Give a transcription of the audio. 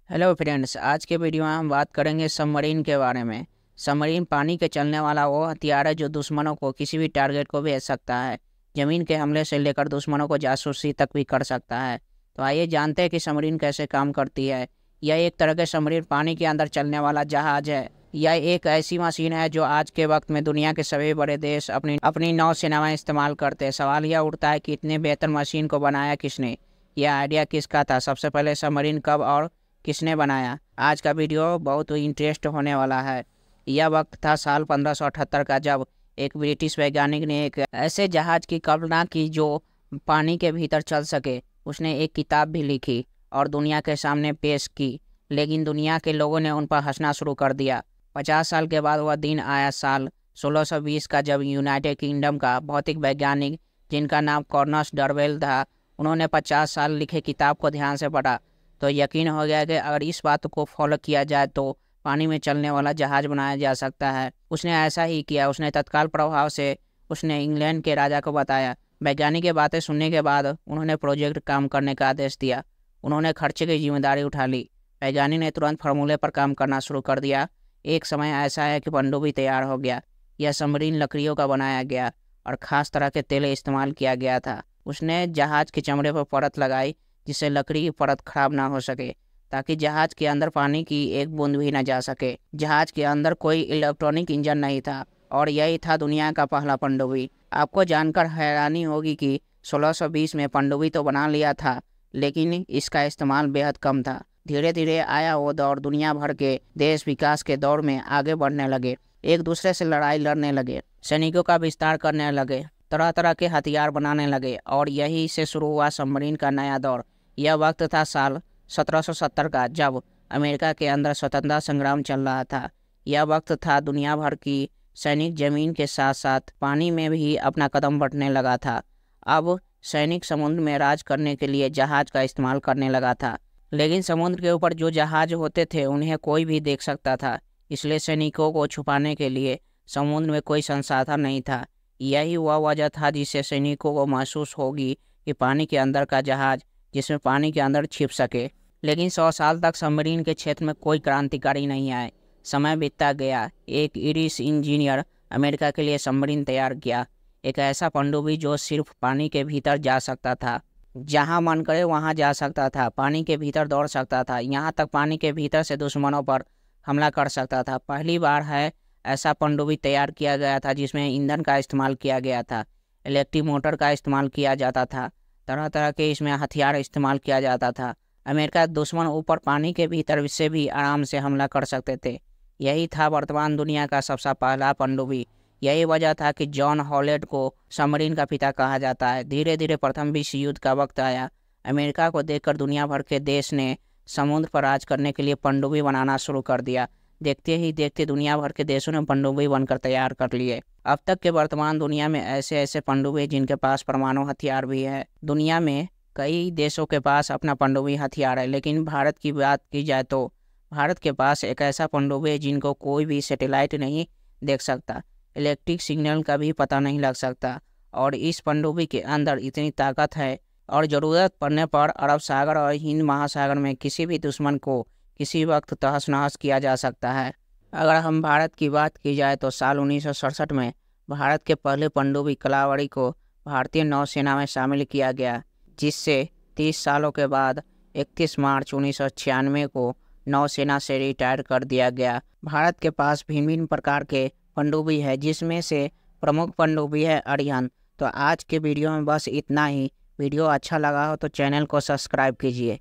Hello friends, आज के video में हम बात करेंगे सबमरीन के बारे में। सबमरीन पानी के चलने वाला वो हथियार है जो दुश्मनों को किसी भी टारगेट को भेज सकता है। ज़मीन के हमले से लेकर दुश्मनों को जासूसी तक भी कर सकता है। तो आइए जानते हैं कि सबमरीन कैसे काम करती है। यह एक तरह के सबमरीन पानी के अंदर चलने वाला जहाज है। यह एक ऐसी मशीन है जो आज के वक्त में दुनिया के सभी बड़े देश अपनी अपनी नौसेना में इस्तेमाल करते हैं। सवाल यह उठता है कि इतने बेहतर मशीन को बनाया किसने, यह आइडिया किसका था, सबसे पहले सबमरीन कब और किसने बनाया। आज का वीडियो बहुत इंटरेस्ट होने वाला है। यह वक्त था साल 1578 का, जब एक ब्रिटिश वैज्ञानिक ने एक ऐसे जहाज की कल्पना की जो पानी के भीतर चल सके। उसने एक किताब भी लिखी और दुनिया के सामने पेश की, लेकिन दुनिया के लोगों ने उन पर हंसना शुरू कर दिया। 50 साल के बाद वह दिन आया, साल 1620 का, जब यूनाइटेड किंगडम का भौतिक वैज्ञानिक, जिनका नाम कॉर्नस डरवेल था, उन्होंने 50 साल लिखे किताब को ध्यान से पढ़ा तो यकीन हो गया कि अगर इस बात को फॉलो किया जाए तो पानी में चलने वाला जहाज बनाया जा सकता है। उसने ऐसा ही किया। उसने तत्काल प्रभाव से उसने इंग्लैंड के राजा को बताया। वैज्ञानिक की बातें सुनने के बाद उन्होंने प्रोजेक्ट काम करने का आदेश दिया। उन्होंने खर्चे की जिम्मेदारी उठा ली। वैज्ञानिक ने तुरंत फार्मूले पर काम करना शुरू कर दिया। एक समय ऐसा है कि पनडुब्बी तैयार हो गया। यह सबमरीन लकड़ियों का बनाया गया और ख़ास तरह के तेल इस्तेमाल किया गया था। उसने जहाज के चमड़े पर परत लगाई जिससे लकड़ी की परत खराब ना हो सके, ताकि जहाज के अंदर पानी की एक बूंद भी न जा सके। जहाज के अंदर कोई इलेक्ट्रॉनिक इंजन नहीं था और यही था दुनिया का पहला पनडुब्बी। आपको जानकर हैरानी होगी कि 1620 में पनडुब्बी तो बना लिया था, लेकिन इसका इस्तेमाल बेहद कम था। धीरे धीरे आया वो दौर, दुनिया भर के देश विकास के दौर में आगे बढ़ने लगे, एक दूसरे से लड़ाई लड़ने लगे, सैनिकों का विस्तार करने लगे, तरह तरह के हथियार बनाने लगे और यही से शुरू हुआ सबमरीन का नया दौर। यह वक्त था साल 1770 का, जब अमेरिका के अंदर स्वतंत्रता संग्राम चल रहा था। यह वक्त था दुनिया भर की सैनिक जमीन के साथ साथ पानी में भी अपना कदम बढ़ने लगा था। अब सैनिक समुद्र में राज करने के लिए जहाज का इस्तेमाल करने लगा था, लेकिन समुद्र के ऊपर जो जहाज होते थे उन्हें कोई भी देख सकता था, इसलिए सैनिकों को छुपाने के लिए समुद्र में कोई संसाधन नहीं था। यही वह वजह था जिससे सैनिकों को महसूस होगी कि पानी के अंदर का जहाज जिसमें पानी के अंदर छिप सके। लेकिन 100 साल तक सबमरीन के क्षेत्र में कोई क्रांतिकारी नहीं आए। समय बीतता गया। एक इरिश इंजीनियर अमेरिका के लिए सबमरीन तैयार किया, एक ऐसा पनडुब्बी जो सिर्फ पानी के भीतर जा सकता था, जहां मन करे वहां जा सकता था, पानी के भीतर दौड़ सकता था, यहाँ तक पानी के भीतर से दुश्मनों पर हमला कर सकता था। पहली बार है ऐसा पनडुब्बी तैयार किया गया था जिसमें ईंधन का इस्तेमाल किया गया था, इलेक्ट्रिक मोटर का इस्तेमाल किया जाता था, तरह तरह के इसमें हथियार इस्तेमाल किया जाता था। अमेरिका दुश्मन ऊपर पानी के भीतर से भी आराम से हमला कर सकते थे। यही था वर्तमान दुनिया का सबसे पहला पनडुब्बी। यही वजह था कि जॉन हॉलैंड को सबमरीन का पिता कहा जाता है। धीरे धीरे प्रथम विश्व युद्ध का वक्त आया। अमेरिका को देखकर दुनिया भर के देश ने समुद्र पर राज करने के लिए पनडुब्बी बनाना शुरू कर दिया। देखते ही देखते दुनिया भर के देशों ने पनडुब्बी बनकर तैयार कर लिए। अब तक के वर्तमान दुनिया में ऐसे ऐसे पनडुब्बी जिनके पास परमाणु हथियार भी है। दुनिया में कई देशों के पास अपना पनडुब्बी हथियार है, लेकिन भारत की बात की जाए तो भारत के पास एक ऐसा पनडुब्बी है जिनको कोई भी सैटेलाइट नहीं देख सकता, इलेक्ट्रिक सिग्नल का भी पता नहीं लग सकता। और इस पनडुब्बी के अंदर इतनी ताकत है और ज़रूरत पड़ने पर अरब सागर और हिंद महासागर में किसी भी दुश्मन को किसी वक्त तहस नहस किया जा सकता है। अगर हम भारत की बात की जाए तो साल 1967 में भारत के पहले पनडुब्बी कलावड़ी को भारतीय नौसेना में शामिल किया गया, जिससे 30 सालों के बाद 31 मार्च 1996 को नौसेना से रिटायर कर दिया गया। भारत के पास भिन्न भिन्न प्रकार के पनडुब्बी है, जिसमें से प्रमुख पनडुब्बी है अरिहंत। तो आज के वीडियो में बस इतना ही। वीडियो अच्छा लगा हो तो चैनल को सब्सक्राइब कीजिए।